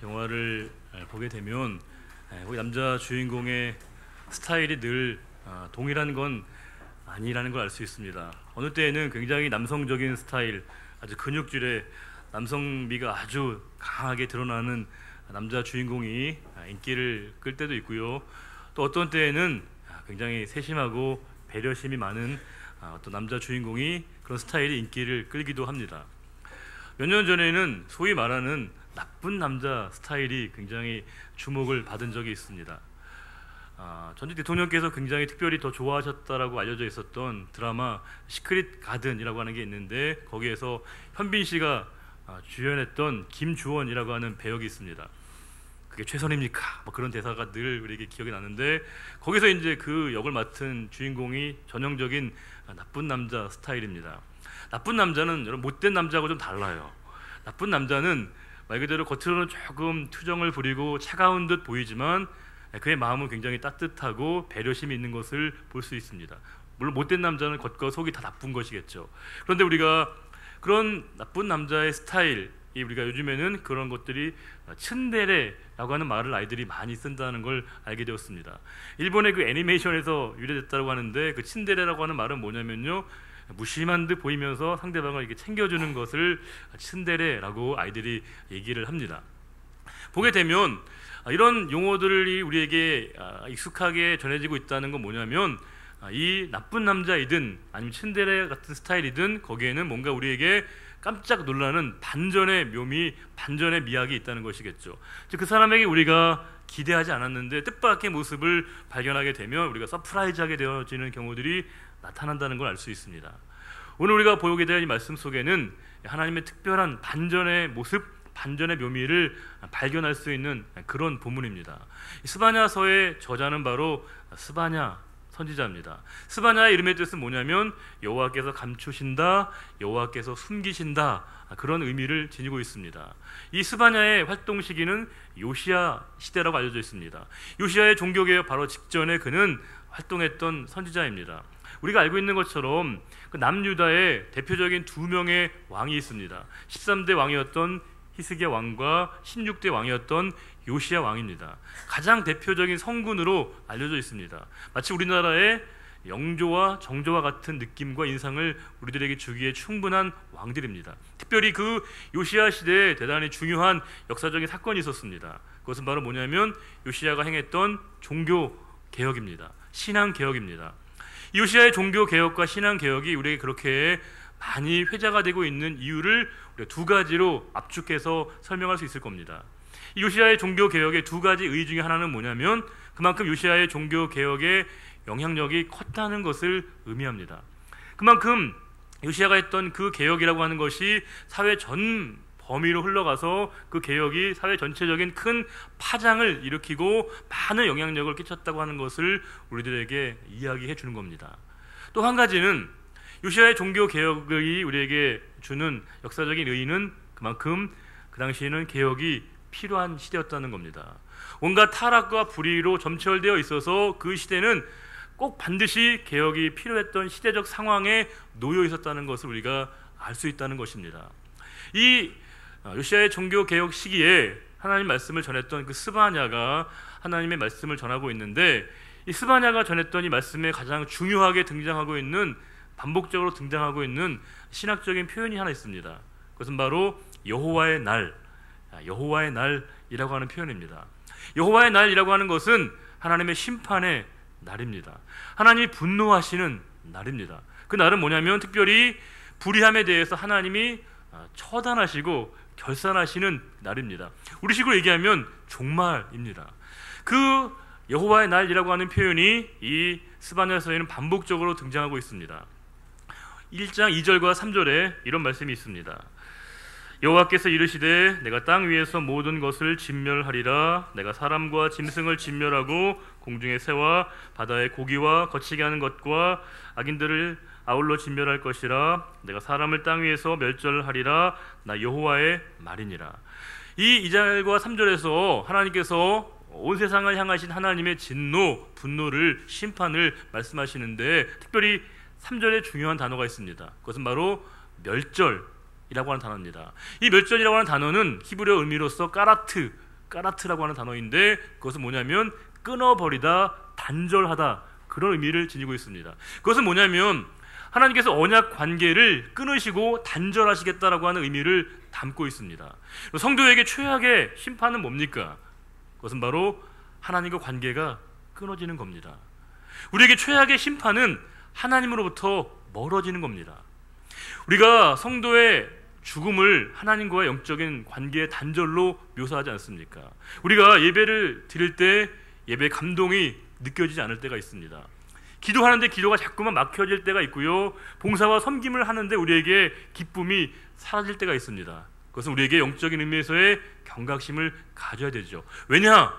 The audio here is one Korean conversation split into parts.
영화를 보게 되면 우리 남자 주인공의 스타일이 늘 동일한 건 아니라는 걸 알 수 있습니다. 어느 때에는 굉장히 남성적인 스타일, 아주 근육질의 남성미가 아주 강하게 드러나는 남자 주인공이 인기를 끌 때도 있고요. 또 어떤 때에는 굉장히 세심하고 배려심이 많은 어떤 남자 주인공이 그런 스타일이 인기를 끌기도 합니다. 몇 년 전에는 소위 말하는 나쁜 남자 스타일이 굉장히 주목을 받은 적이 있습니다. 전직 대통령께서 굉장히 특별히 더 좋아하셨다라고 알려져 있었던 드라마 시크릿 가든이라고 하는 게 있는데, 거기에서 현빈 씨가 주연했던 김주원이라고 하는 배역이 있습니다. 그게 최선입니까? 뭐 그런 대사가 늘 우리에게 기억이 나는데, 거기서 이제 그 역을 맡은 주인공이 전형적인 나쁜 남자 스타일입니다. 나쁜 남자는 여러분 못된 남자하고 좀 달라요. 나쁜 남자는 말 그대로 겉으로는 조금 투정을 부리고 차가운 듯 보이지만 그의 마음은 굉장히 따뜻하고 배려심이 있는 것을 볼 수 있습니다. 물론 못된 남자는 겉과 속이 다 나쁜 것이겠죠. 그런데 우리가 그런 나쁜 남자의 스타일, 우리가 요즘에는 그런 것들이 츤데레라고 하는 말을 아이들이 많이 쓴다는 걸 알게 되었습니다. 일본의 그 애니메이션에서 유래됐다고 하는데, 그 츤데레라고 하는 말은 뭐냐면요, 무심한 듯 보이면서 상대방을 이렇게 챙겨주는 것을 츤데레라고 아이들이 얘기를 합니다. 보게 되면 이런 용어들이 우리에게 익숙하게 전해지고 있다는 건 뭐냐면, 이 나쁜 남자이든 아니면 츤데레 같은 스타일이든 거기에는 뭔가 우리에게 깜짝 놀라는 반전의 묘미, 반전의 미학이 있다는 것이겠죠. 즉, 그 사람에게 우리가 기대하지 않았는데 뜻밖의 모습을 발견하게 되면 우리가 서프라이즈하게 되어지는 경우들이 나타난다는 걸 알 수 있습니다. 오늘 우리가 보게 될 이 말씀 속에는 하나님의 특별한 반전의 모습, 반전의 묘미를 발견할 수 있는 그런 본문입니다. 스바냐서의 저자는 바로 스바냐 선지자입니다. 스바냐의 이름의 뜻은 뭐냐면 여호와께서 감추신다, 여호와께서 숨기신다, 그런 의미를 지니고 있습니다. 이 스바냐의 활동 시기는 요시야 시대라고 알려져 있습니다. 요시야의 종교개혁 바로 직전에 그는 활동했던 선지자입니다. 우리가 알고 있는 것처럼 그 남유다에 대표적인 두 명의 왕이 있습니다. 13대 왕이었던 히스기야 왕과 16대 왕이었던 요시야 왕입니다. 가장 대표적인 성군으로 알려져 있습니다. 마치 우리나라의 영조와 정조와 같은 느낌과 인상을 우리들에게 주기에 충분한 왕들입니다. 특별히 그 요시야 시대에 대단히 중요한 역사적인 사건이 있었습니다. 그것은 바로 뭐냐면 요시야가 행했던 종교개혁입니다. 신앙개혁입니다. 요시야의 종교개혁과 신앙개혁이 우리에게 그렇게 많이 회자가 되고 있는 이유를 우리가 두 가지로 압축해서 설명할 수 있을 겁니다. 이 요시야의 종교개혁의 두 가지 의의 중에 하나는 뭐냐면 그만큼 요시야의 종교개혁의 영향력이 컸다는 것을 의미합니다. 그만큼 요시야가 했던 그 개혁이라고 하는 것이 사회 전 범위로 흘러가서 그 개혁이 사회 전체적인 큰 파장을 일으키고 많은 영향력을 끼쳤다고 하는 것을 우리들에게 이야기해 주는 겁니다. 또 한 가지는 요시야의 종교개혁이 우리에게 주는 역사적인 의의는 그만큼 그 당시에는 개혁이 필요한 시대였다는 겁니다. 온갖 타락과 불의로 점철되어 있어서 그 시대는 꼭 반드시 개혁이 필요했던 시대적 상황에 놓여 있었다는 것을 우리가 알 수 있다는 것입니다. 이 요시야의 종교개혁 시기에 하나님 말씀을 전했던 그 스바냐가 하나님의 말씀을 전하고 있는데, 이 스바냐가 전했던 이 말씀에 가장 중요하게 등장하고 있는, 반복적으로 등장하고 있는 신학적인 표현이 하나 있습니다. 그것은 바로 여호와의 날, 여호와의 날이라고 하는 표현입니다. 여호와의 날이라고 하는 것은 하나님의 심판의 날입니다. 하나님이 분노하시는 날입니다. 그 날은 뭐냐면 특별히 불의함에 대해서 하나님이 처단하시고 결산하시는 날입니다. 우리식으로 얘기하면 종말입니다. 그 여호와의 날이라고 하는 표현이 이 스바냐서에는 반복적으로 등장하고 있습니다. 1장 2절과 3절에 이런 말씀이 있습니다. 여호와께서 이르시되 내가 땅 위에서 모든 것을 진멸하리라. 내가 사람과 짐승을 진멸하고 공중의 새와 바다의 고기와 거치게 하는 것과 악인들을 아울러 진멸할 것이라. 내가 사람을 땅 위에서 멸절하리라. 나 여호와의 말이니라. 이 2절과 3절에서 하나님께서 온 세상을 향하신 하나님의 진노, 분노를, 심판을 말씀하시는데 특별히 3절에 중요한 단어가 있습니다. 그것은 바로 멸절 하는 단어입니다. 이 멸절이라고 하는 단어는 히브리어 의미로서 까라트라고 하는 단어인데 그것은 뭐냐면 끊어버리다, 단절하다 그런 의미를 지니고 있습니다. 그것은 뭐냐면 하나님께서 언약 관계를 끊으시고 단절하시겠다라고 하는 의미를 담고 있습니다. 성도에게 최악의 심판은 뭡니까? 그것은 바로 하나님과 관계가 끊어지는 겁니다. 우리에게 최악의 심판은 하나님으로부터 멀어지는 겁니다. 우리가 성도의 죽음을 하나님과의 영적인 관계의 단절로 묘사하지 않습니까? 우리가 예배를 드릴 때 예배 감동이 느껴지지 않을 때가 있습니다. 기도하는데 기도가 자꾸만 막혀질 때가 있고요. 봉사와 섬김을 하는데 우리에게 기쁨이 사라질 때가 있습니다. 그것은 우리에게 영적인 의미에서의 경각심을 가져야 되죠. 왜냐?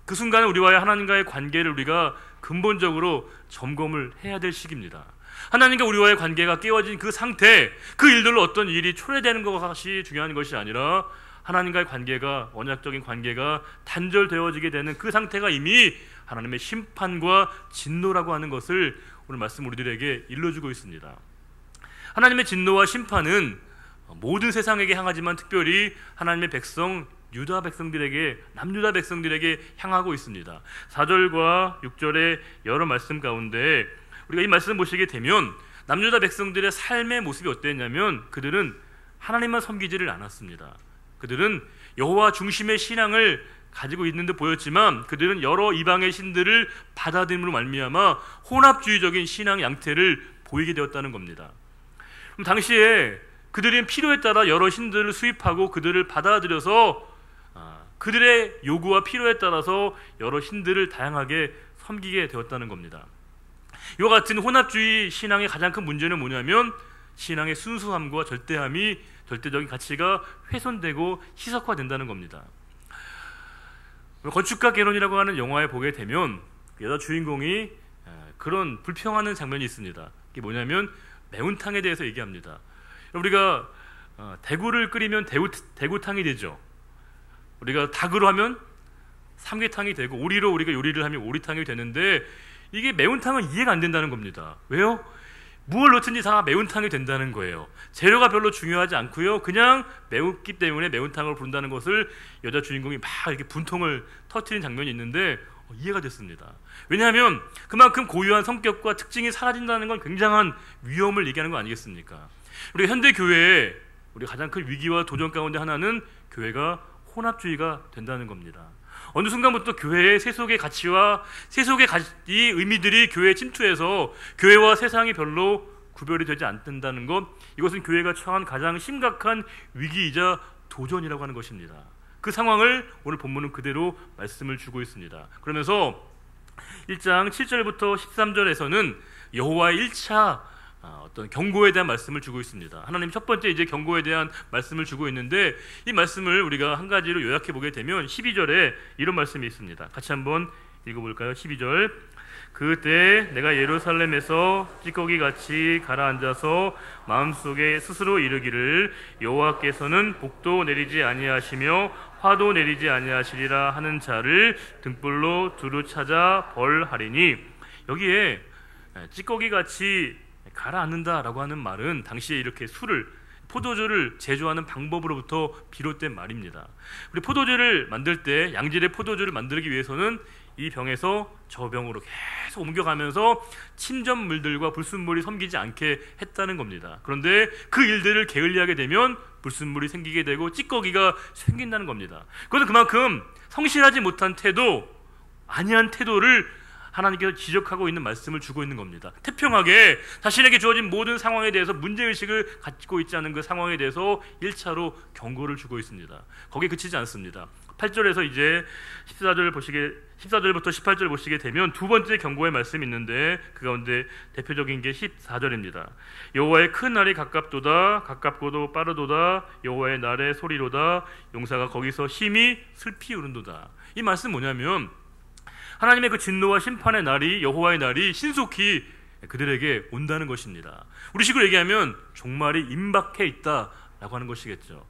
그 순간에 우리와의 하나님과의 관계를 우리가 근본적으로 점검을 해야 될 시기입니다. 하나님과 우리와의 관계가 깨어진 그 상태, 그 일들로 어떤 일이 초래되는 것이 중요한 것이 아니라 하나님과의 관계가, 언약적인 관계가 단절되어지게 되는 그 상태가 이미 하나님의 심판과 진노라고 하는 것을 오늘 말씀 우리들에게 일러주고 있습니다. 하나님의 진노와 심판은 모든 세상에게 향하지만 특별히 하나님의 백성 유다 백성들에게, 남유다 백성들에게 향하고 있습니다. 4절과 6절의 여러 말씀 가운데 우리가 이 말씀 보시게 되면 남유다 백성들의 삶의 모습이 어땠냐면 그들은 하나님만 섬기지를 않았습니다. 그들은 여호와 중심의 신앙을 가지고 있는 듯 보였지만 그들은 여러 이방의 신들을 받아들임으로 말미암아 혼합주의적인 신앙 양태를 보이게 되었다는 겁니다. 그럼 당시에 그들은 필요에 따라 여러 신들을 수입하고 그들을 받아들여서 그들의 요구와 필요에 따라서 여러 신들을 다양하게 섬기게 되었다는 겁니다. 이와 같은 혼합주의 신앙의 가장 큰 문제는 뭐냐면 신앙의 순수함과 절대함이, 절대적인 가치가 훼손되고 희석화된다는 겁니다. 건축가 개론이라고 하는 영화에 보게 되면 여자 주인공이 그런 불평하는 장면이 있습니다. 이게 뭐냐면 매운탕에 대해서 얘기합니다. 우리가 대구를 끓이면 대구탕이 되죠. 우리가 닭으로 하면 삼계탕이 되고 오리로 우리가 요리를 하면 오리탕이 되는데 이게 매운탕은 이해가 안 된다는 겁니다. 왜요? 무엇을 넣든지 다 매운탕이 된다는 거예요. 재료가 별로 중요하지 않고요. 그냥 매웠기 때문에 매운탕을 부른다는 것을 여자 주인공이 막 이렇게 분통을 터뜨린 장면이 있는데 이해가 됐습니다. 왜냐하면 그만큼 고유한 성격과 특징이 사라진다는 건 굉장한 위험을 얘기하는 거 아니겠습니까? 우리 현대 교회의 우리 가장 큰 위기와 도전 가운데 하나는 교회가 혼합주의가 된다는 겁니다. 어느 순간부터 교회의 세속의 가치와 세속의 이 의미들이 교회에 침투해서 교회와 세상이 별로 구별이 되지 않는다는 것, 이것은 교회가 처한 가장 심각한 위기이자 도전이라고 하는 것입니다. 그 상황을 오늘 본문은 그대로 말씀을 주고 있습니다. 그러면서 1장 7절부터 13절에서는 여호와의 1차 어떤 경고에 대한 말씀을 주고 있습니다. 하나님 첫 번째 이제 경고에 대한 말씀을 주고 있는데 이 말씀을 우리가 한 가지로 요약해 보게 되면 12절에 이런 말씀이 있습니다. 같이 한번 읽어볼까요? 12절. 그때 내가 예루살렘에서 찌꺼기같이 가라앉아서 마음속에 스스로 이르기를 여호와께서는 복도 내리지 아니하시며 화도 내리지 아니하시리라 하는 자를 등불로 두루 찾아 벌하리니, 여기에 찌꺼기같이 가라앉는다라고 하는 말은 당시에 이렇게 포도주를 제조하는 방법으로부터 비롯된 말입니다. 우리 포도주를 만들 때 양질의 포도주를 만들기 위해서는 이 병에서 저 병으로 계속 옮겨가면서 침전물들과 불순물이 섬기지 않게 했다는 겁니다. 그런데 그 일들을 게을리하게 되면 불순물이 생기게 되고 찌꺼기가 생긴다는 겁니다. 그것은 그만큼 성실하지 못한 태도, 아니한 태도를 하나님께서 지적하고 있는 말씀을 주고 있는 겁니다. 태평하게 자신에게 주어진 모든 상황에 대해서 문제의식을 갖고 있지 않은 그 상황에 대해서 1차로 경고를 주고 있습니다. 거기에 그치지 않습니다. 8절에서 이제 14절부터 18절 보시게 되면 두 번째 경고의 말씀이 있는데 그 가운데 대표적인 게 14절입니다. 여호와의 큰 날이 가깝도다, 가깝고도 빠르도다, 여호와의 날의 소리로다, 용사가 거기서 힘이 슬피 우른도다. 이 말씀 뭐냐면 하나님의 그 진노와 심판의 날이, 여호와의 날이 신속히 그들에게 온다는 것입니다. 우리식으로 얘기하면 종말이 임박해 있다라고 하는 것이겠죠.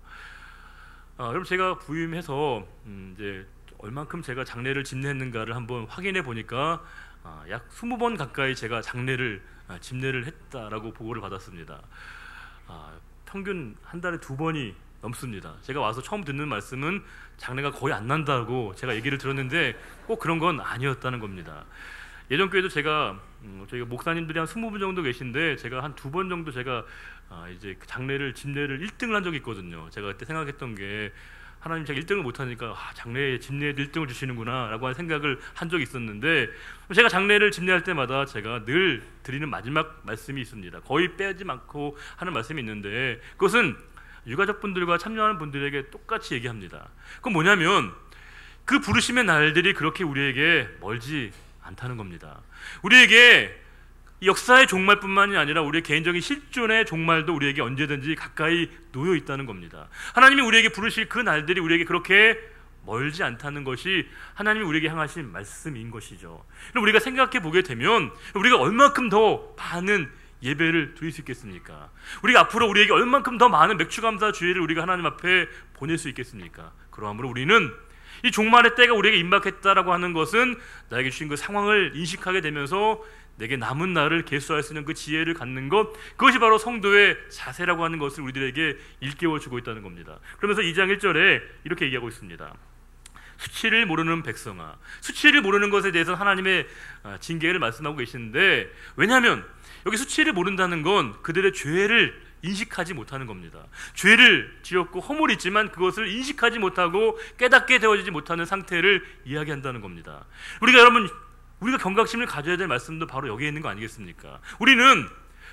여러분, 제가 부임해서 이제 얼만큼 제가 장례를 집례했는가를 한번 확인해 보니까 약 20번 가까이 제가 집례를 했다라고 보고를 받았습니다. 평균 한 달에 2번이 넘습니다. 제가 와서 처음 듣는 말씀은 장례가 거의 안 난다고 제가 얘기를 들었는데 꼭 그런 건 아니었다는 겁니다. 예전 교회도 제가 저희가 목사님들이 한 20분 정도 계신데 제가 한 2번 정도 제가 이제 장례를 집례를 1등을 한 적이 있거든요. 제가 그때 생각했던 게 하나님 제가 1등을 못하니까 장례에 집례에도 1등을 주시는구나 라고 하는 생각을 한 적이 있었는데 제가 장례를 집례할 때마다 제가 늘 드리는 마지막 말씀이 있습니다. 거의 빼지 않고 하는 말씀이 있는데 그것은 유가족분들과 참여하는 분들에게 똑같이 얘기합니다. 그건 뭐냐면 그 부르심의 날들이 그렇게 우리에게 멀지 않다는 겁니다. 우리에게 역사의 종말뿐만이 아니라 우리의 개인적인 실존의 종말도 우리에게 언제든지 가까이 놓여 있다는 겁니다. 하나님이 우리에게 부르실 그 날들이 우리에게 그렇게 멀지 않다는 것이 하나님이 우리에게 향하신 말씀인 것이죠. 우리가 생각해 보게 되면 우리가 얼만큼 더 많은 예배를 드릴 수 있겠습니까? 우리가 앞으로 우리에게 얼만큼 더 많은 맥주감사 주일을 우리가 하나님 앞에 보낼 수 있겠습니까? 그러므로 우리는 이 종말의 때가 우리에게 임박했다라고 하는 것은 나에게 주신 그 상황을 인식하게 되면서 내게 남은 날을 계수할 수 있는 그 지혜를 갖는 것, 그것이 바로 성도의 자세라고 하는 것을 우리들에게 일깨워주고 있다는 겁니다. 그러면서 2장 1절에 이렇게 얘기하고 있습니다. 수치를 모르는 백성아. 수치를 모르는 것에 대해서는 하나님의 징계를 말씀하고 계시는데, 왜냐하면 여기 수치를 모른다는 건 그들의 죄를 인식하지 못하는 겁니다. 죄를 지었고 허물이 있지만 그것을 인식하지 못하고 깨닫게 되어지지 못하는 상태를 이야기한다는 겁니다. 우리가 경각심을 가져야 될 말씀도 바로 여기에 있는 거 아니겠습니까? 우리는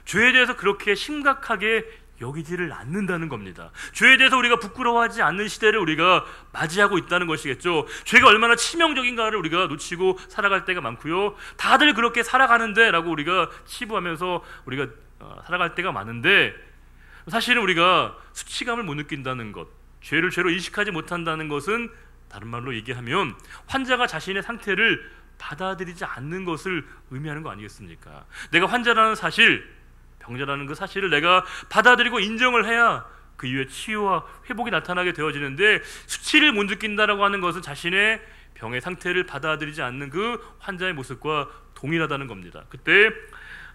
죄에 대해서 그렇게 심각하게 여기지를 않는다는 겁니다. 죄에 대해서 우리가 부끄러워하지 않는 시대를 우리가 맞이하고 있다는 것이겠죠. 죄가 얼마나 치명적인가를 우리가 놓치고 살아갈 때가 많고요. 다들 그렇게 살아가는데 라고 우리가 치부하면서 우리가 살아갈 때가 많은데, 사실은 우리가 수치감을 못 느낀다는 것, 죄를 죄로 인식하지 못한다는 것은 다른 말로 얘기하면 환자가 자신의 상태를 받아들이지 않는 것을 의미하는 거 아니겠습니까? 내가 환자라는 사실, 병자라는 그 사실을 내가 받아들이고 인정을 해야 그 이후에 치유와 회복이 나타나게 되어지는데, 수치를 못 느낀다라고 하는 것은 자신의 병의 상태를 받아들이지 않는 그 환자의 모습과 동일하다는 겁니다. 그때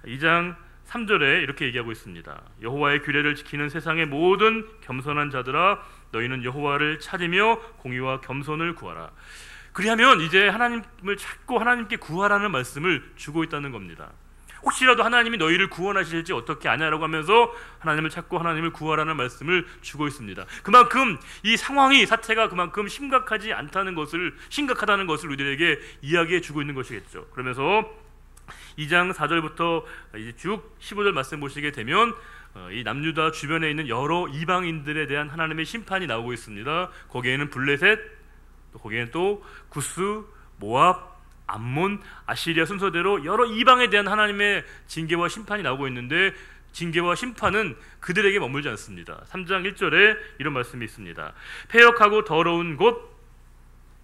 2장 3절에 이렇게 얘기하고 있습니다. 여호와의 규례를 지키는 세상의 모든 겸손한 자들아, 너희는 여호와를 찾으며 공의와 겸손을 구하라. 그리하면 이제 하나님을 찾고 하나님께 구하라는 말씀을 주고 있다는 겁니다. 혹시라도 하나님이 너희를 구원하실지 어떻게 아냐라고 하면서 하나님을 찾고 하나님을 구하라는 말씀을 주고 있습니다. 그만큼 이 사태가 그만큼 심각하다는 것을 우리들에게 이야기해 주고 있는 것이겠죠. 그러면서 2장 4절부터 이제 쭉 15절 말씀 보시게 되면 이 남유다 주변에 있는 여러 이방인들에 대한 하나님의 심판이 나오고 있습니다. 거기에는 블레셋, 거기에는 또 구스, 모압, 암몬, 아시리아 순서대로 여러 이방에 대한 하나님의 징계와 심판이 나오고 있는데, 징계와 심판은 그들에게 머물지 않습니다. 3장 1절에 이런 말씀이 있습니다. 패역하고 더러운 곳,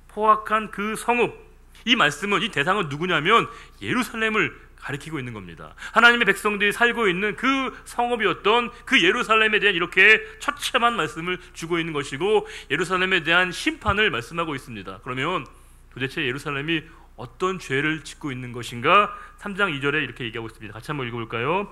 포악한 그 성읍. 이 말씀은, 이 대상은 누구냐면 예루살렘을 가리키고 있는 겁니다. 하나님의 백성들이 살고 있는 그 성읍이었던 그 예루살렘에 대한 이렇게 처참한 말씀을 주고 있는 것이고, 예루살렘에 대한 심판을 말씀하고 있습니다. 그러면 도대체 예루살렘이 어떤 죄를 짓고 있는 것인가? 3장 2절에 이렇게 얘기하고 있습니다. 같이 한번 읽어볼까요?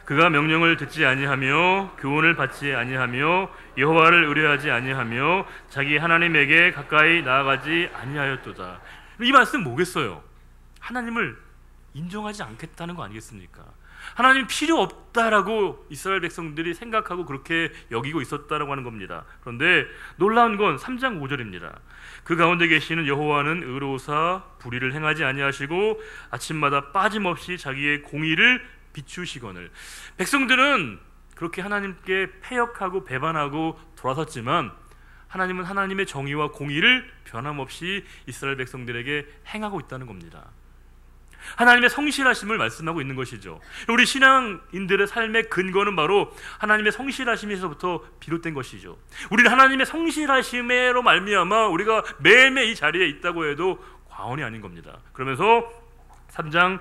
그가 명령을 듣지 아니하며 교훈을 받지 아니하며 여호와를 의뢰하지 아니하며 자기 하나님에게 가까이 나아가지 아니하였도다. 이 말씀 뭐겠어요? 하나님을 인정하지 않겠다는 거 아니겠습니까? 하나님 필요 없다라고 이스라엘 백성들이 생각하고 그렇게 여기고 있었다라고 하는 겁니다. 그런데 놀라운 건 3장 5절입니다. 그 가운데 계시는 여호와는 의로우사 불의를 행하지 아니하시고 아침마다 빠짐없이 자기의 공의를 비추시거늘. 백성들은 그렇게 하나님께 패역하고 배반하고 돌아섰지만 하나님은 하나님의 정의와 공의를 변함없이 이스라엘 백성들에게 행하고 있다는 겁니다. 하나님의 성실하심을 말씀하고 있는 것이죠. 우리 신앙인들의 삶의 근거는 바로 하나님의 성실하심에서부터 비롯된 것이죠. 우리는 하나님의 성실하심으로 말미암아 우리가 매일매일 이 자리에 있다고 해도 과언이 아닌 겁니다. 그러면서 3장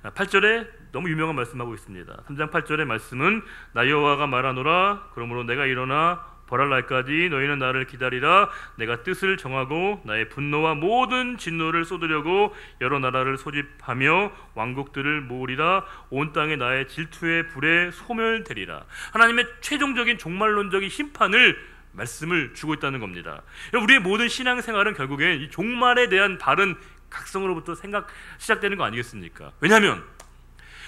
8절에 너무 유명한 말씀하고 있습니다. 3장 8절의 말씀은 나 여호와가 말하노라. 그러므로 내가 일어나 벌할 날까지 너희는 나를 기다리라. 내가 뜻을 정하고 나의 분노와 모든 진노를 쏟으려고 여러 나라를 소집하며 왕국들을 모으리라. 온 땅에 나의 질투의 불에 소멸되리라. 하나님의 최종적인 종말론적인 심판을 말씀을 주고 있다는 겁니다. 우리의 모든 신앙생활은 결국엔 이 종말에 대한 바른 각성으로부터 시작되는 거 아니겠습니까? 왜냐하면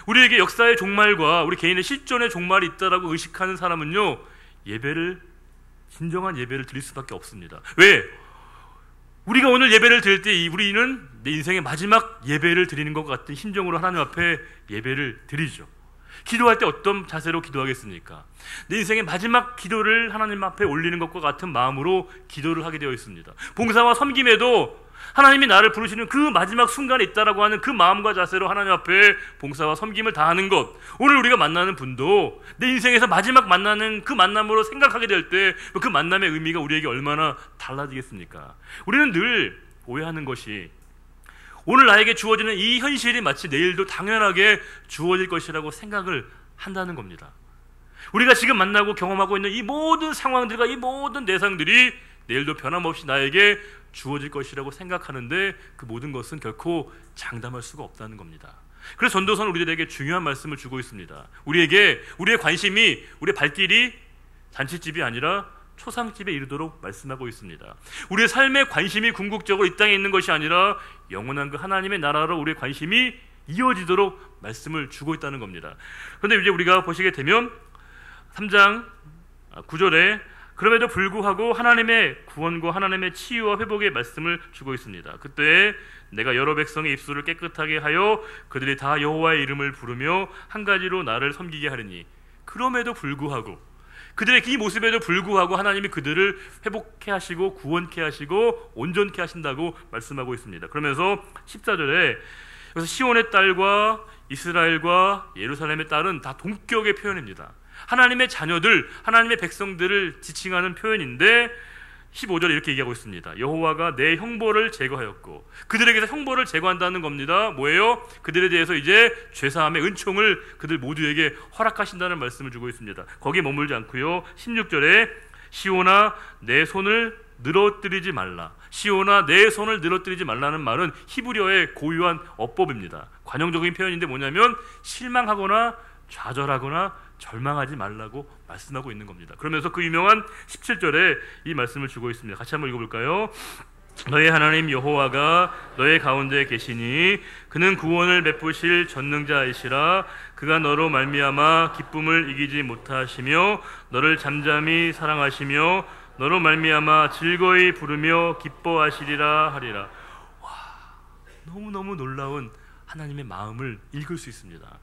우리에게 역사의 종말과 우리 개인의 실존의 종말이 있다라고 의식하는 사람은요, 진정한 예배를 드릴 수밖에 없습니다. 왜? 우리가 오늘 예배를 드릴 때 우리는 내 인생의 마지막 예배를 드리는 것 같은 심정으로 하나님 앞에 예배를 드리죠. 기도할 때 어떤 자세로 기도하겠습니까? 내 인생의 마지막 기도를 하나님 앞에 올리는 것과 같은 마음으로 기도를 하게 되어 있습니다. 봉사와 섬김에도 하나님이 나를 부르시는 그 마지막 순간에 있다라고 하는 그 마음과 자세로 하나님 앞에 봉사와 섬김을 다하는 것, 오늘 우리가 만나는 분도 내 인생에서 마지막 만나는 그 만남으로 생각하게 될 때 그 만남의 의미가 우리에게 얼마나 달라지겠습니까? 우리는 늘 오해하는 것이 오늘 나에게 주어지는 이 현실이 마치 내일도 당연하게 주어질 것이라고 생각을 한다는 겁니다. 우리가 지금 만나고 경험하고 있는 이 모든 상황들과 이 모든 대상들이 내일도 변함없이 나에게 주어질 것이라고 생각하는데 그 모든 것은 결코 장담할 수가 없다는 겁니다. 그래서 전도서는 우리들에게 중요한 말씀을 주고 있습니다. 우리에게 우리의 관심이, 우리의 발길이 잔치집이 아니라 초상집에 이르도록 말씀하고 있습니다. 우리의 삶의 관심이 궁극적으로 이 땅에 있는 것이 아니라 영원한 그 하나님의 나라로 우리의 관심이 이어지도록 말씀을 주고 있다는 겁니다. 그런데 이제 우리가 보시게 되면 3장 9절에 그럼에도 불구하고 하나님의 구원과 하나님의 치유와 회복의 말씀을 주고 있습니다. 그때 내가 여러 백성의 입술을 깨끗하게 하여 그들이 다 여호와의 이름을 부르며 한 가지로 나를 섬기게 하리니, 그럼에도 불구하고 그들의 이 모습에도 불구하고 하나님이 그들을 회복케 하시고 구원케 하시고 온전케 하신다고 말씀하고 있습니다. 그러면서 14절에 그래서 시온의 딸과 이스라엘과 예루살렘의 딸은 다 동격의 표현입니다. 하나님의 자녀들, 하나님의 백성들을 지칭하는 표현인데 15절에 이렇게 얘기하고 있습니다. 여호와가 내 형벌을 제거하였고, 그들에게서 형벌을 제거한다는 겁니다. 뭐예요? 그들에 대해서 이제 죄사함의 은총을 그들 모두에게 허락하신다는 말씀을 주고 있습니다. 거기에 머물지 않고요, 16절에 시온아 내 손을 늘어뜨리지 말라. 시온아 내 손을 늘어뜨리지 말라는 말은 히브리어의 고유한 어법입니다. 관용적인 표현인데 뭐냐면 실망하거나 좌절하거나 절망하지 말라고 말씀하고 있는 겁니다. 그러면서 그 유명한 17절에 이 말씀을 주고 있습니다. 같이 한번 읽어볼까요? 너의 하나님 여호와가 너의 가운데 계시니 그는 구원을 베푸실 전능자이시라. 그가 너로 말미암아 기쁨을 이기지 못하시며 너를 잠잠히 사랑하시며 너로 말미암아 즐거이 부르며 기뻐하시리라 하리라. 와, 너무너무 놀라운 하나님의 마음을 읽을 수 있습니다.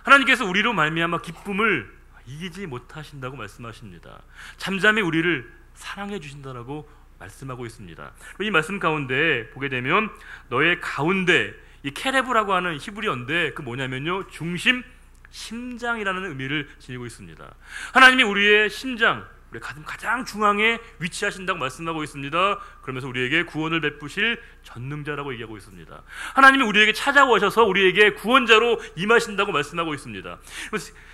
하나님께서 우리로 말미암아 기쁨을 이기지 못하신다고 말씀하십니다. 잠잠히 우리를 사랑해 주신다라고 말씀하고 있습니다. 이 말씀 가운데 보게 되면 너의 가운데, 이 케레브라고 하는 히브리어인데 그 뭐냐면요, 중심, 심장이라는 의미를 지니고 있습니다. 하나님이 우리의 심장, 우리 가장 중앙에 위치하신다고 말씀하고 있습니다. 그러면서 우리에게 구원을 베푸실 전능자라고 얘기하고 있습니다. 하나님이 우리에게 찾아오셔서 우리에게 구원자로 임하신다고 말씀하고 있습니다.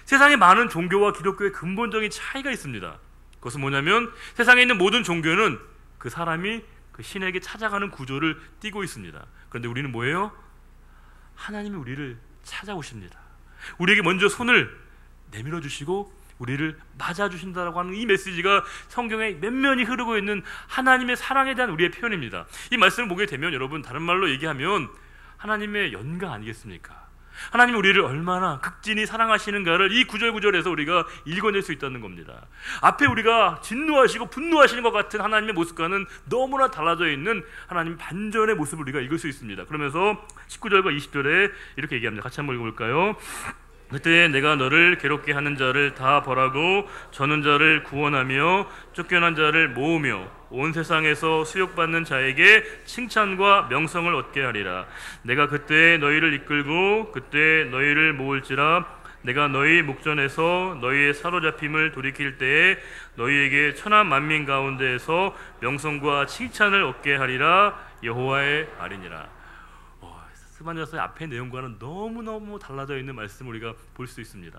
세상에 많은 종교와 기독교의 근본적인 차이가 있습니다. 그것은 뭐냐면 세상에 있는 모든 종교는 그 사람이 그 신에게 찾아가는 구조를 띠고 있습니다. 그런데 우리는 뭐예요? 하나님이 우리를 찾아오십니다. 우리에게 먼저 손을 내밀어 주시고 우리를 맞아주신다라고 하는 이 메시지가 성경에 몇면이 흐르고 있는 하나님의 사랑에 대한 우리의 표현입니다. 이 말씀을 보게 되면 여러분, 다른 말로 얘기하면 하나님의 연가 아니겠습니까? 하나님이 우리를 얼마나 극진히 사랑하시는가를 이 구절구절에서 우리가 읽어낼 수 있다는 겁니다. 앞에 우리가 진노하시고 분노하시는 것 같은 하나님의 모습과는 너무나 달라져 있는 하나님 반전의 모습을 우리가 읽을 수 있습니다. 그러면서 19절과 20절에 이렇게 얘기합니다. 같이 한번 읽어볼까요? 그때 내가 너를 괴롭게 하는 자를 다 벌하고 저는 자를 구원하며 쫓겨난 자를 모으며 온 세상에서 수욕받는 자에게 칭찬과 명성을 얻게 하리라. 내가 그때 너희를 이끌고 그때 너희를 모을지라. 내가 너희 목전에서 너희의 사로잡힘을 돌이킬 때에 너희에게 천하 만민 가운데에서 명성과 칭찬을 얻게 하리라. 여호와의 말이니라. 스바냐서의 앞의 내용과는 너무너무 달라져 있는 말씀을 우리가 볼 수 있습니다.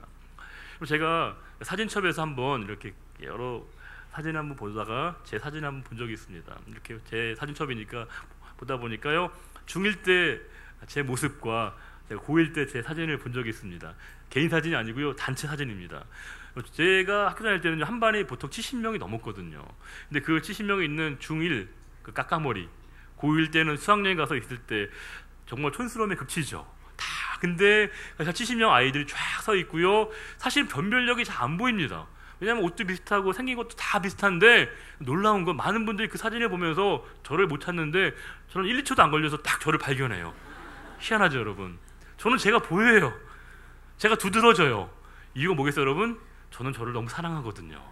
제가 사진첩에서 한번 이렇게 여러 사진 한번 보다가 제 사진 한번 본 적이 있습니다. 이렇게 제 사진첩이니까 보다 보니까요, 중1 때 제 모습과 제가 고1 때 제 사진을 본 적이 있습니다. 개인 사진이 아니고요, 단체 사진입니다. 제가 학교 다닐 때는 한 반이 보통 70명이 넘었거든요. 근데 그 70명이 있는 중1 그 까까머리, 고1 때는 수학여행 가서 있을 때 정말 촌스러움에 급치죠. 다 근데 70명 아이들이 쫙 서 있고요, 사실 변별력이 잘 안 보입니다. 왜냐하면 옷도 비슷하고 생긴 것도 다 비슷한데, 놀라운 건 많은 분들이 그 사진을 보면서 저를 못 찾는데 저는 1, 2초도 안 걸려서 딱 저를 발견해요. 희한하죠, 여러분? 저는 제가 보여요. 제가 두드러져요. 이유가 뭐겠어요, 여러분? 저는 저를 너무 사랑하거든요.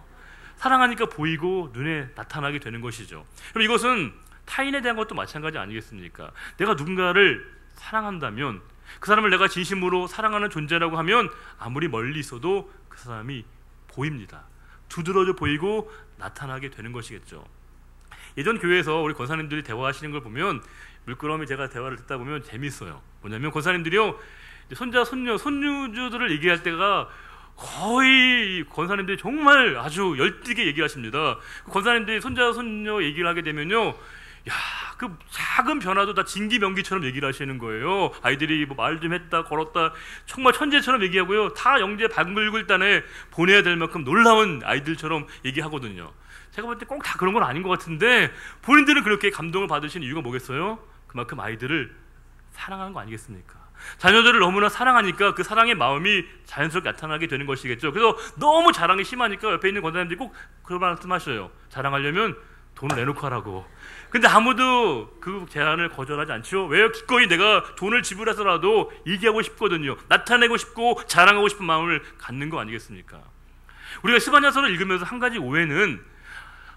사랑하니까 보이고 눈에 나타나게 되는 것이죠. 그럼 이것은 타인에 대한 것도 마찬가지 아니겠습니까? 내가 누군가를 사랑한다면, 그 사람을 내가 진심으로 사랑하는 존재라고 하면 아무리 멀리 있어도 그 사람이 보입니다. 두드러져 보이고 나타나게 되는 것이겠죠. 예전 교회에서 우리 권사님들이 대화하시는 걸 보면, 물끄러미 제가 대화를 듣다 보면 재밌어요. 뭐냐면 권사님들이요, 손자, 손녀, 손주들을 얘기할 때가 거의 권사님들이 정말 아주 열띠게 얘기를 하십니다. 권사님들이 손자, 손녀 얘기를 하게 되면요, 야, 그 작은 변화도 다 진기명기처럼 얘기를 하시는 거예요. 아이들이 뭐 말 좀 했다, 걸었다, 정말 천재처럼 얘기하고요, 다 영재 발굴단에 보내야 될 만큼 놀라운 아이들처럼 얘기하거든요. 제가 볼 때 꼭 다 그런 건 아닌 것 같은데, 본인들은 그렇게 감동을 받으시는 이유가 뭐겠어요? 그만큼 아이들을 사랑하는 거 아니겠습니까? 자녀들을 너무나 사랑하니까 그 사랑의 마음이 자연스럽게 나타나게 되는 것이겠죠. 그래서 너무 자랑이 심하니까 옆에 있는 권사님들이 꼭 그런 말씀 하셔요. 자랑하려면 돈을 내놓고 하라고. 근데 아무도 그 제안을 거절하지 않죠. 왜요? 기꺼이 내가 돈을 지불해서라도 얘기하고 싶거든요. 나타내고 싶고 자랑하고 싶은 마음을 갖는 거 아니겠습니까? 우리가 스바냐서를 읽으면서 한 가지 오해는,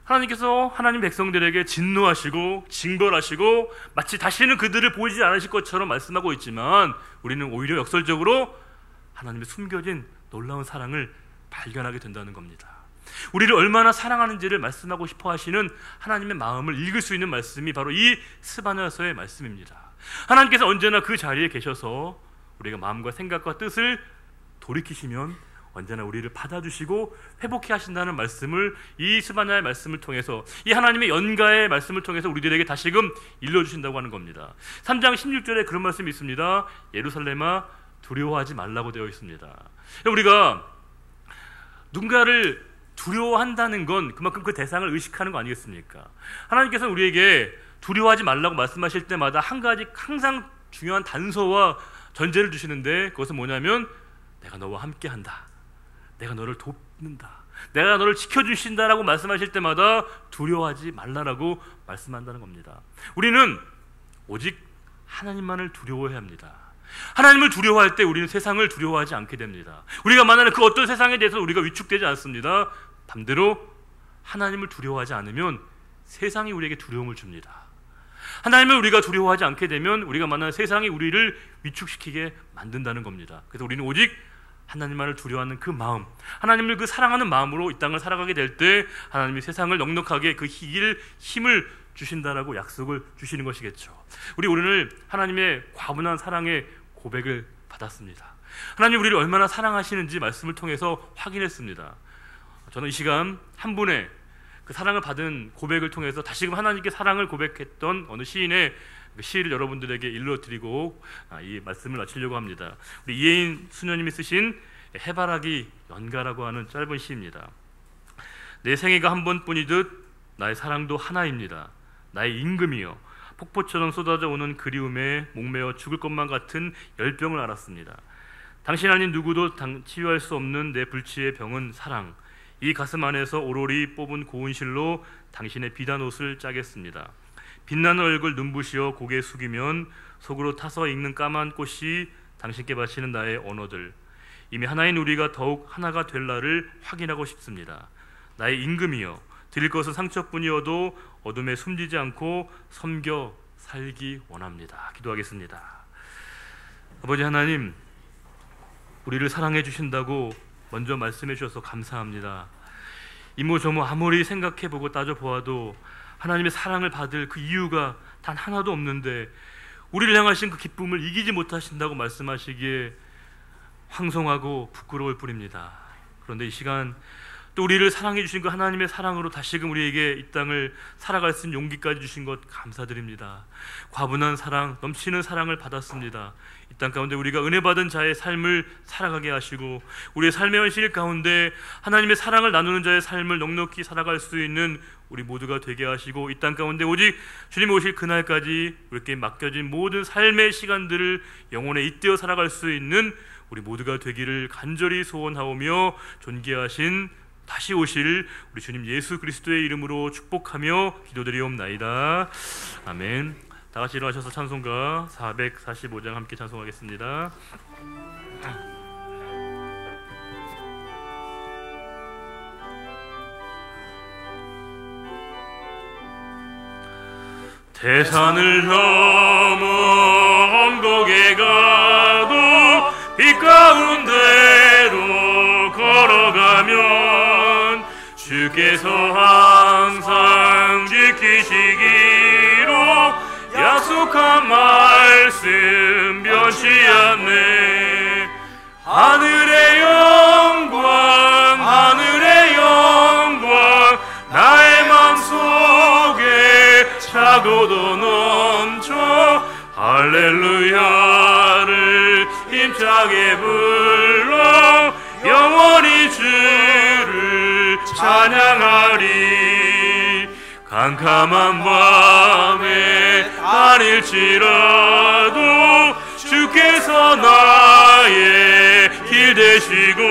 하나님께서 하나님 백성들에게 진노하시고 징벌하시고 마치 다시는 그들을 보이지 않으실 것처럼 말씀하고 있지만, 우리는 오히려 역설적으로 하나님의 숨겨진 놀라운 사랑을 발견하게 된다는 겁니다. 우리를 얼마나 사랑하는지를 말씀하고 싶어 하시는 하나님의 마음을 읽을 수 있는 말씀이 바로 이 스바냐서의 말씀입니다. 하나님께서 언제나 그 자리에 계셔서 우리가 마음과 생각과 뜻을 돌이키시면 언제나 우리를 받아주시고 회복해 하신다는 말씀을 이 스바냐의 말씀을 통해서, 이 하나님의 연가의 말씀을 통해서 우리들에게 다시금 일러주신다고 하는 겁니다. 3장 16절에 그런 말씀이 있습니다. 예루살렘아 두려워하지 말라고 되어 있습니다. 우리가 누군가를 두려워한다는 건 그만큼 그 대상을 의식하는 거 아니겠습니까? 하나님께서는 우리에게 두려워하지 말라고 말씀하실 때마다 한 가지 항상 중요한 단서와 전제를 주시는데, 그것은 뭐냐면 내가 너와 함께한다, 내가 너를 돕는다, 내가 너를 지켜주신다라고 말씀하실 때마다 두려워하지 말라라고 말씀한다는 겁니다. 우리는 오직 하나님만을 두려워해야 합니다. 하나님을 두려워할 때 우리는 세상을 두려워하지 않게 됩니다. 우리가 만나는 그 어떤 세상에 대해서 우리가 위축되지 않습니다. 반대로 하나님을 두려워하지 않으면 세상이 우리에게 두려움을 줍니다. 하나님을 우리가 두려워하지 않게 되면 우리가 만나는 세상이 우리를 위축시키게 만든다는 겁니다. 그래서 우리는 오직 하나님만을 두려워하는 그 마음, 하나님을 그 사랑하는 마음으로 이 땅을 살아가게 될 때 하나님이 세상을 넉넉하게 그 이길 힘을 주신다라고 약속을 주시는 것이겠죠. 우리 오늘 하나님의 과분한 사랑의 고백을 받았습니다. 하나님 우리를 얼마나 사랑하시는지 말씀을 통해서 확인했습니다. 저는 이 시간 한 분의 그 사랑을 받은 고백을 통해서 다시금 하나님께 사랑을 고백했던 어느 시인의 그 시를 여러분들에게 일러드리고 이 말씀을 마치려고 합니다. 우리 이혜인 수녀님이 쓰신 해바라기 연가라고 하는 짧은 시입니다. 내 생애가 한 번뿐이듯 나의 사랑도 하나입니다. 나의 임금이여, 폭포처럼 쏟아져 오는 그리움에 목매어 죽을 것만 같은 열병을 앓았습니다. 당신 아닌 누구도 치유할 수 없는 내 불치의 병은 사랑. 이 가슴 안에서 오로리 뽑은 고운 실로 당신의 비단 옷을 짜겠습니다. 빛나는 얼굴 눈부시어 고개 숙이면 속으로 타서 익는 까만 꽃이 당신께 바치는 나의 언어들. 이미 하나인 우리가 더욱 하나가 될 날을 확인하고 싶습니다. 나의 임금이여, 드릴 것은 상처뿐이어도 어둠에 숨지지 않고 섬겨 살기 원합니다. 기도하겠습니다. 아버지 하나님, 우리를 사랑해 주신다고 먼저 말씀해 주셔서 감사합니다. 이모저모 아무리 생각해보고 따져보아도 하나님의 사랑을 받을 그 이유가 단 하나도 없는데 우리를 향하신 그 기쁨을 이기지 못하신다고 말씀하시기에 황송하고 부끄러울 뿐입니다. 그런데 이 시간 또 우리를 사랑해 주신 그 하나님의 사랑으로 다시금 우리에게 이 땅을 살아갈 수 있는 용기까지 주신 것 감사드립니다. 과분한 사랑, 넘치는 사랑을 받았습니다. 이 땅 가운데 우리가 은혜 받은 자의 삶을 살아가게 하시고 우리의 삶의 현실 가운데 하나님의 사랑을 나누는 자의 삶을 넉넉히 살아갈 수 있는 우리 모두가 되게 하시고, 이 땅 가운데 오직 주님이 오실 그날까지 우리에게 맡겨진 모든 삶의 시간들을 영혼에 잇대어 살아갈 수 있는 우리 모두가 되기를 간절히 소원하오며, 존귀하신 다시 오실 우리 주님 예수 그리스도의 이름으로 축복하며 기도드리옵나이다. 아멘. 다 같이 일어나셔서 찬송가 445장 함께 찬송하겠습니다. 대산을 넘어 언덕에 가도 빛 가운데로 걸어가면 주께서 항상 지키시기로 약속한 말씀 변치 않네. 하늘의 영광 하늘의 영광 나의 맘속에 차고도 넘쳐 할렐루야를 힘차게 불러 영원히 주를 찬양하리. 캄캄한 밤에 아닐지라도 주께서 나의 길 되시고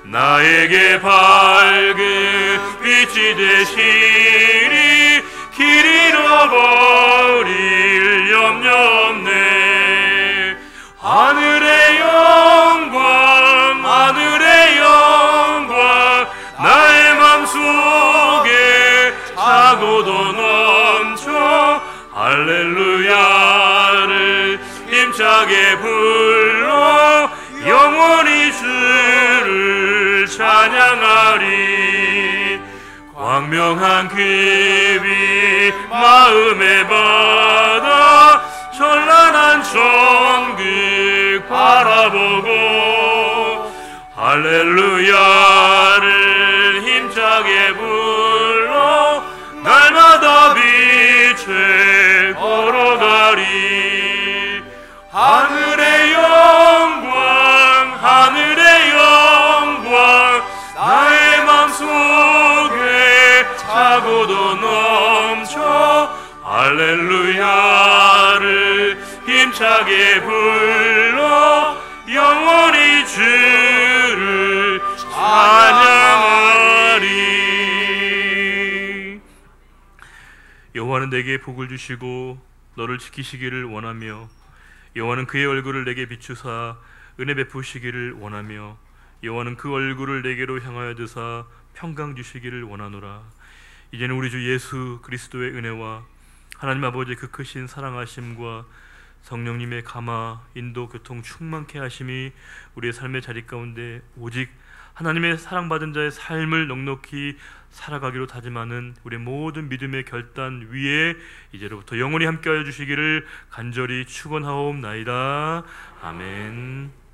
나에게 밝은 빛이 되시니 길 잃어버릴 염려 없네. 하늘의 영광 하늘의 영광 나의 맘속에 차고도 넘쳐 할렐루야를 힘차게 불러 영원히 주를 찬양하리. 광명한 그 빛 마음에 받아 찬란한 천국 바라보고 할렐루야를 힘차게 불러 날마다 빛에 걸어가리. 하늘의 영광 하늘의 영광 나의 맘속에 차고도 넘쳐 할렐루야를 힘차게 불러 영원히 주를 찬양하리. 여호와는 내게 복을 주시고 너를 지키시기를 원하며 여호와는 그의 얼굴을 내게 비추사 은혜 베푸시기를 원하며 여호와는 그 얼굴을 내게로 향하여 드사 평강 주시기를 원하노라. 이제는 우리 주 예수 그리스도의 은혜와 하나님 아버지의 그 크신 사랑하심과 성령님의 감화 인도 교통 충만케 하심이 우리의 삶의 자리 가운데 오직 하나님의 사랑받은 자의 삶을 넉넉히 살아가기로 다짐하는 우리의 모든 믿음의 결단 위에 이제로부터 영원히 함께하여 주시기를 간절히 축원하옵나이다. 아멘.